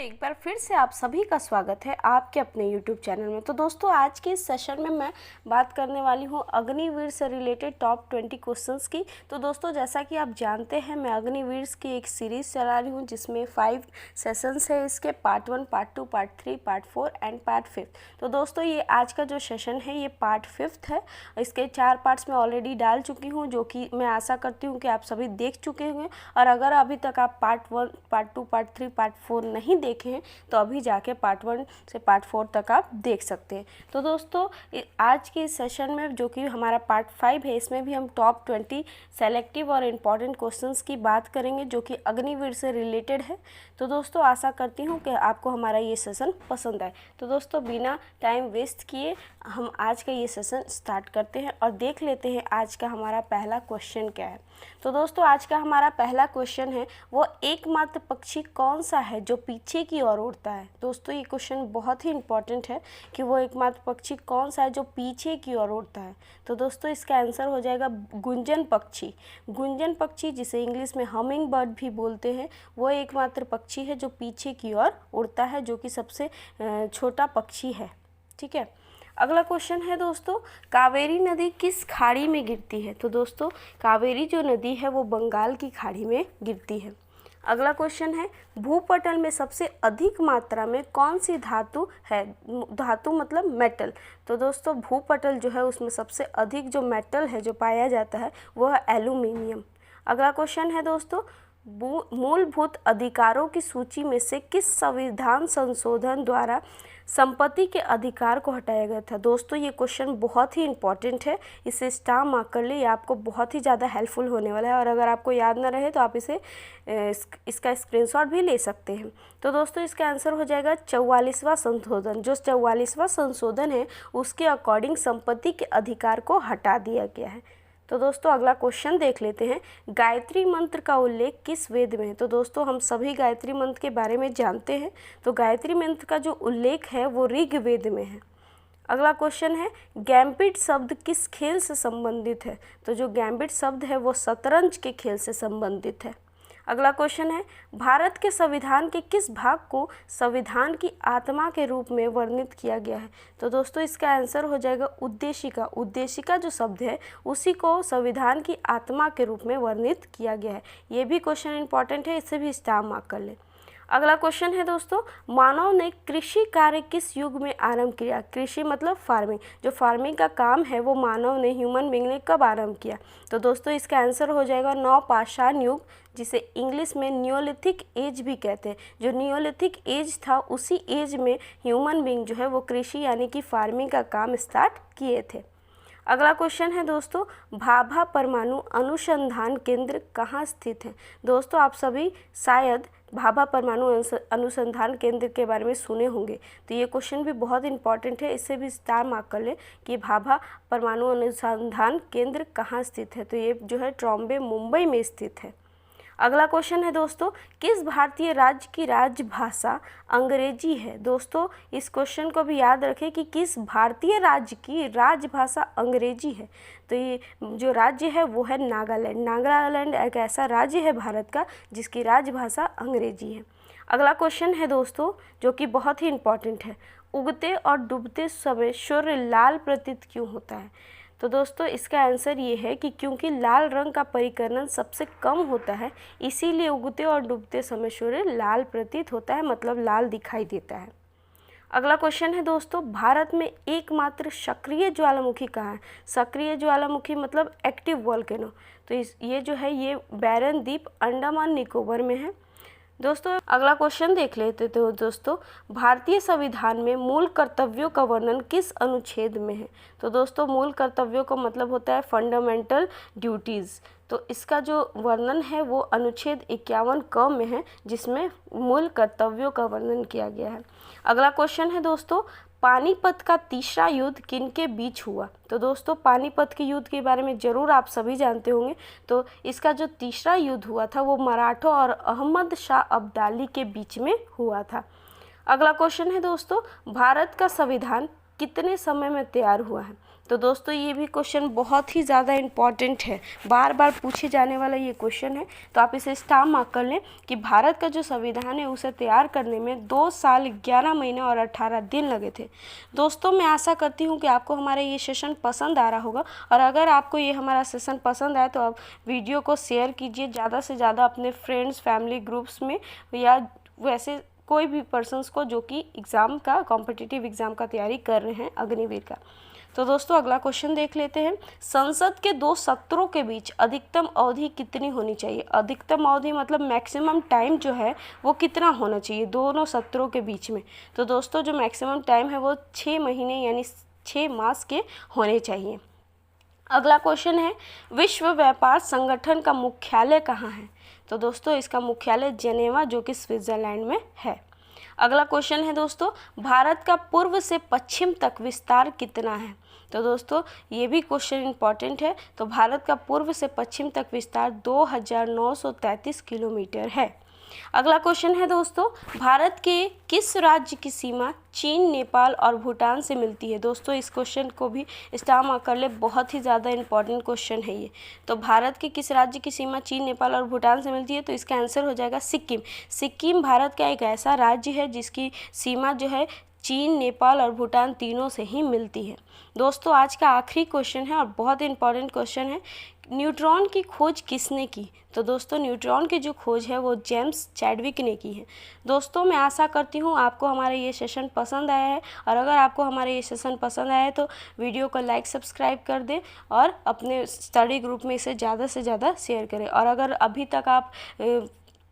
एक बार फिर से आप सभी का स्वागत है आपके अपने YouTube चैनल में। तो दोस्तों आज के इस सेशन में मैं बात करने वाली हूँ अग्निवीर से रिलेटेड टॉप 20 क्वेश्चंस की। तो दोस्तों जैसा कि आप जानते हैं मैं अग्निवीर की एक सीरीज़ चला रही हूँ जिसमें 5 सेशंस है। इसके part 1, part 2, part 3, part 4 and part 5। तो दोस्तों ये आज का जो सेशन है ये पार्ट 5 है। इसके 4 पार्ट्स मैं ऑलरेडी डाल चुकी हूँ जो कि मैं आशा करती हूँ कि आप सभी देख चुके होंगे। और अगर अभी तक आप पार्ट 1, पार्ट 2, पार्ट 3, पार्ट 4 नहीं देखे हैं तो अभी जाके पार्ट 1 से पार्ट 4 तक आप देख सकते हैं। तो दोस्तों आज के इस सेशन में जो कि हमारा पार्ट 5 है इसमें भी हम टॉप 20 सेलेक्टिव और इम्पॉर्टेंट क्वेश्चंस की बात करेंगे जो कि अग्निवीर से रिलेटेड है। तो दोस्तों आशा करती हूँ कि आपको हमारा ये सेशन पसंद आए। तो दोस्तों बिना टाइम वेस्ट किए हम आज का ये सेशन स्टार्ट करते हैं और देख लेते हैं आज का हमारा पहला क्वेश्चन क्या है। तो दोस्तों आज का हमारा पहला क्वेश्चन है वो एकमात्र पक्षी कौन सा है जो पीछे की ओर उड़ता है। दोस्तों ये क्वेश्चन बहुत ही इंपॉर्टेंट है कि वो एकमात्र पक्षी कौन सा है जो पीछे की ओर उड़ता है। तो दोस्तों इसका आंसर हो जाएगा गुंजन पक्षी। गुंजन पक्षी जिसे इंग्लिश में हमिंग बर्ड भी बोलते हैं वो एकमात्र पक्षी है जो पीछे की ओर उड़ता है, जो कि सबसे छोटा पक्षी है। ठीक है, अगला क्वेश्चन है दोस्तों कावेरी नदी किस खाड़ी में गिरती है। तो दोस्तों कावेरी जो नदी है वो बंगाल की खाड़ी में गिरती है। अगला क्वेश्चन है भूपटल में सबसे अधिक मात्रा में कौन सी धातु है। धातु मतलब मेटल। तो दोस्तों भूपटल जो है उसमें सबसे अधिक जो मेटल है जो पाया जाता है वो है एल्यूमिनियम। अगला क्वेश्चन है दोस्तों मूलभूत अधिकारों की सूची में से किस संविधान संशोधन द्वारा संपत्ति के अधिकार को हटाया गया था। दोस्तों ये क्वेश्चन बहुत ही इंपॉर्टेंट है, इसे स्टार मार्क कर ले, ये आपको बहुत ही ज़्यादा हेल्पफुल होने वाला है। और अगर आपको याद ना रहे तो आप इसका स्क्रीनशॉट भी ले सकते हैं। तो दोस्तों इसका आंसर हो जाएगा 44वां संशोधन। जो 44वां संशोधन है उसके अकॉर्डिंग संपत्ति के अधिकार को हटा दिया गया है। तो दोस्तों अगला क्वेश्चन देख लेते हैं गायत्री मंत्र का उल्लेख किस वेद में है। तो दोस्तों हम सभी गायत्री मंत्र के बारे में जानते हैं। तो गायत्री मंत्र का जो उल्लेख है वो ऋग्वेद में है। अगला क्वेश्चन है गैम्बिट शब्द किस खेल से संबंधित है। तो जो गैम्बिट शब्द है वो शतरंज के खेल से संबंधित है। अगला क्वेश्चन है भारत के संविधान के किस भाग को संविधान की आत्मा के रूप में वर्णित किया गया है। तो दोस्तों इसका आंसर हो जाएगा उद्देशिका। उद्देशिका जो शब्द है उसी को संविधान की आत्मा के रूप में वर्णित किया गया है। ये भी क्वेश्चन इंपॉर्टेंट है, इसे भी स्टार मार्क कर ले। अगला क्वेश्चन है दोस्तों मानव ने कृषि कार्य किस युग में आरंभ किया। कृषि मतलब फार्मिंग, जो फार्मिंग का काम है वो मानव ने, ह्यूमन बीइंग ने कब आरंभ किया। तो दोस्तों इसका आंसर हो जाएगा नवपाषाण युग, जिसे इंग्लिश में नियोलिथिक एज भी कहते हैं। जो नियोलिथिक एज था उसी एज में ह्यूमन बीइंग जो है वो कृषि यानी कि फार्मिंग का काम स्टार्ट किए थे। अगला क्वेश्चन है दोस्तों भाभा परमाणु अनुसंधान केंद्र कहाँ स्थित है। दोस्तों आप सभी शायद भाभा परमाणु अनुसंधान केंद्र के बारे में सुने होंगे। तो ये क्वेश्चन भी बहुत इंपॉर्टेंट है, इससे भी स्टार मार्क कर ले कि भाभा परमाणु अनुसंधान केंद्र कहाँ स्थित है। तो ये जो है ट्रॉम्बे मुंबई में स्थित है। अगला क्वेश्चन है दोस्तों किस भारतीय राज्य की राजभाषा अंग्रेजी है। दोस्तों इस क्वेश्चन को भी याद रखें कि किस भारतीय राज्य की राजभाषा अंग्रेजी है। तो ये जो राज्य है वो है नागालैंड। नागालैंड एक ऐसा राज्य है भारत का जिसकी राजभाषा अंग्रेजी है। अगला क्वेश्चन है दोस्तों जो कि बहुत ही इंपॉर्टेंट है उगते और डूबते समय सूर्य लाल प्रतीत क्यों होता है। तो दोस्तों इसका आंसर ये है कि क्योंकि लाल रंग का परिकर्णन सबसे कम होता है इसीलिए उगते और डूबते समय सूर्य लाल प्रतीत होता है, मतलब लाल दिखाई देता है। अगला क्वेश्चन है दोस्तों भारत में एकमात्र सक्रिय ज्वालामुखी कहाँ है। सक्रिय ज्वालामुखी मतलब एक्टिव वोल्केनो। तो ये जो है ये बैरन द्वीप अंडमान निकोबार में है। दोस्तों अगला क्वेश्चन देख लेते तो दोस्तों भारतीय संविधान में मूल कर्तव्यों का वर्णन किस अनुच्छेद में है। तो दोस्तों मूल कर्तव्यों का मतलब होता है फंडामेंटल ड्यूटीज़। तो इसका जो वर्णन है वो अनुच्छेद 51 क में है जिसमें मूल कर्तव्यों का वर्णन किया गया है। अगला क्वेश्चन है दोस्तों पानीपत का तीसरा युद्ध किनके बीच हुआ। तो दोस्तों पानीपत के युद्ध के बारे में ज़रूर आप सभी जानते होंगे। तो इसका जो तीसरा युद्ध हुआ था वो मराठों और अहमद शाह अब्दाली के बीच में हुआ था। अगला क्वेश्चन है दोस्तों भारत का संविधान कितने समय में तैयार हुआ है। तो दोस्तों ये भी क्वेश्चन बहुत ही ज़्यादा इम्पॉर्टेंट है, बार बार पूछे जाने वाला ये क्वेश्चन है। तो आप इसे स्टार मार्क कर लें कि भारत का जो संविधान है उसे तैयार करने में 2 साल 11 महीने और 18 दिन लगे थे। दोस्तों मैं आशा करती हूँ कि आपको हमारा ये सेशन पसंद आ रहा होगा, और अगर आपको ये हमारा सेशन पसंद आए तो आप वीडियो को शेयर कीजिए ज़्यादा से ज़्यादा अपने फ्रेंड्स, फैमिली ग्रुप्स में, या वैसे कोई भी पर्सन्स को जो कि एग्ज़ाम का, कॉम्पिटिटिव एग्ज़ाम का तैयारी कर रहे हैं अग्निवीर का। तो दोस्तों अगला क्वेश्चन देख लेते हैं। संसद के 2 सत्रों के बीच अधिकतम अवधि कितनी होनी चाहिए। अधिकतम अवधि मतलब मैक्सिमम टाइम जो है वो कितना होना चाहिए दोनों सत्रों के बीच में। तो दोस्तों जो मैक्सिमम टाइम है वो 6 महीने यानी 6 मास के होने चाहिए। अगला क्वेश्चन है, विश्व व्यापार संगठन का मुख्यालय कहाँ है। तो दोस्तों इसका मुख्यालय जेनेवा जो कि स्विट्ज़रलैंड में है। अगला क्वेश्चन है दोस्तों, भारत का पूर्व से पश्चिम तक विस्तार कितना है। तो दोस्तों ये भी क्वेश्चन इंपॉर्टेंट है। तो भारत का पूर्व से पश्चिम तक विस्तार 2933 किलोमीटर है। अगला क्वेश्चन है दोस्तों, भारत के किस राज्य की सीमा चीन, नेपाल और भूटान से मिलती है। दोस्तों इस क्वेश्चन को भी स्टार मार्क कर ले, बहुत ही ज़्यादा इंपॉर्टेंट क्वेश्चन है ये। तो भारत के किस राज्य की सीमा चीन, नेपाल और भूटान से मिलती है। तो इसका आंसर हो जाएगा सिक्किम। सिक्किम भारत का एक ऐसा राज्य है जिसकी सीमा जो है चीन, नेपाल और भूटान तीनों से ही मिलती है। दोस्तों आज का आखिरी क्वेश्चन है और बहुत इंपॉर्टेंट क्वेश्चन है, न्यूट्रॉन की खोज किसने की। तो दोस्तों न्यूट्रॉन की जो खोज है वो जेम्स चैडविक ने की है। दोस्तों मैं आशा करती हूँ आपको हमारा ये सेशन पसंद आया है, और अगर आपको हमारा ये सेशन पसंद आया है तो वीडियो को लाइक, सब्सक्राइब कर दें और अपने स्टडी ग्रुप में इसे ज़्यादा से ज़्यादा शेयर करें। और अगर अभी तक आप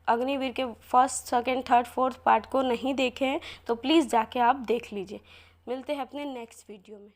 अग्निवीर के first, second, third, fourth part को नहीं देखे हैं तो प्लीज़ जाके आप देख लीजिए। मिलते हैं अपने नेक्स्ट वीडियो में।